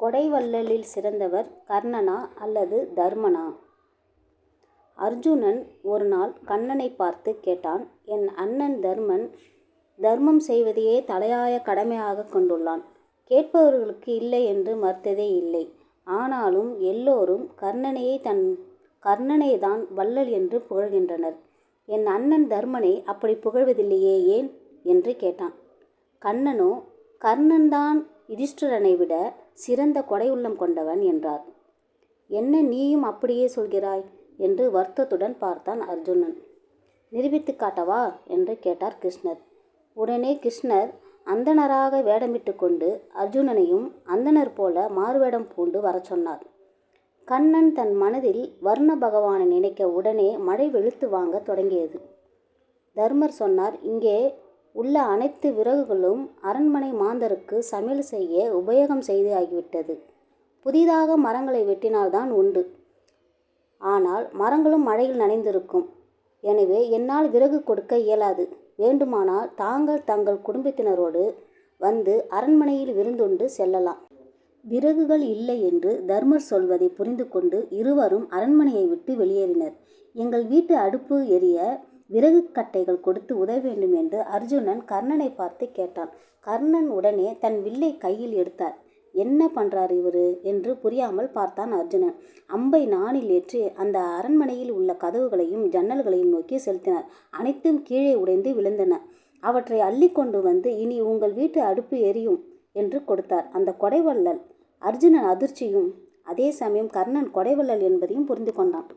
கொடைவள்ளலில் சிறந்தவர் கர்ணனா அல்லது தர்மனா? அர்ஜுனன் ஒரு நாள் கண்ணனை பார்த்து கேட்டான். என் அண்ணன் தர்மன் தர்மம் செய்வதையே தலையாய கடமையாக கொண்டுள்ளான். கேட்பவர்களுக்கு இல்லை என்று மறுத்ததே இல்லை. ஆனாலும் எல்லோரும் கர்ணனை தான் வள்ளல் என்று புகழ்கின்றனர். என் அண்ணன் தர்மனை அப்படி புகழ்வதில்லையே, ஏன் என்று கேட்டான். கண்ணனோ, கர்ணன்தான் யுதிஷ்டிரனை விட சிறந்த கொடை உள்ளம் கொண்டவன் என்றார். என்ன, நீயும் அப்படியே சொல்கிறாய் என்று வருத்தத்துடன் பார்த்தான் அர்ஜுனன். நிரூபித்து காட்டவா என்று கேட்டார் கிருஷ்ணர். உடனே கிருஷ்ணர் அந்தணராக வேடமிட்டு கொண்டு அர்ஜுனனையும் அந்தணர் போல மாறுவேடம் பூண்டு வர சொன்னார். கண்ணன் தன் மனதில் வர்ண பகவானை நினைக்க உடனே மழை வெளுத்து வாங்க தொடங்கியது. தர்மர் சொன்னார், இங்கே உள்ள அனைத்து விறகுகளும் அரண்மனை மாந்தருக்கு சமையல் செய்ய உபயோகம் செய்து ஆகிவிட்டது. புதிதாக மரங்களை வெட்டினால்தான் உண்டு. ஆனால் மரங்களும் மழையில் நனைந்திருக்கும். எனவே என்னால் விறகு கொடுக்க இயலாது. வேண்டுமானால் தாங்கள் தங்கள் குடும்பத்தினரோடு வந்து அரண்மனையில் விருந்துண்டு செல்லலாம். விறகுகள் இல்லை என்று தர்மர் சொல்வதை புரிந்து கொண்டு இருவரும் அரண்மனையை விட்டு வெளியேறினர். எங்கள் வீட்டு அடுப்பு எரிய விறகு கட்டைகள் கொடுத்து உதவ வேண்டும் என்று அர்ஜுனன் கர்ணனை பார்த்து கேட்டான். கர்ணன் உடனே தன் வில்லை கையில் எடுத்தார். என்ன பண்றார் இவரு என்று புரியாமல் பார்த்தான் அர்ஜுனன். அம்பை நாணில் ஏற்றி அந்த அரண்மனையில் உள்ள கதவுகளையும் ஜன்னல்களையும் நோக்கி செலுத்தினார். அனைத்தும் கீழே உடைந்து விழுந்தன. அவற்றை அள்ளி கொண்டு வந்து, இனி உங்கள் வீட்டு அடுப்பு எரியும் என்று கொடுத்தார். அந்த கொடைவள்ளல். அர்ஜுனன் அதிர்ச்சியும் அதே சமயம் கர்ணன் கொடைவள்ளல் என்பதையும் புரிந்து கொண்டான்.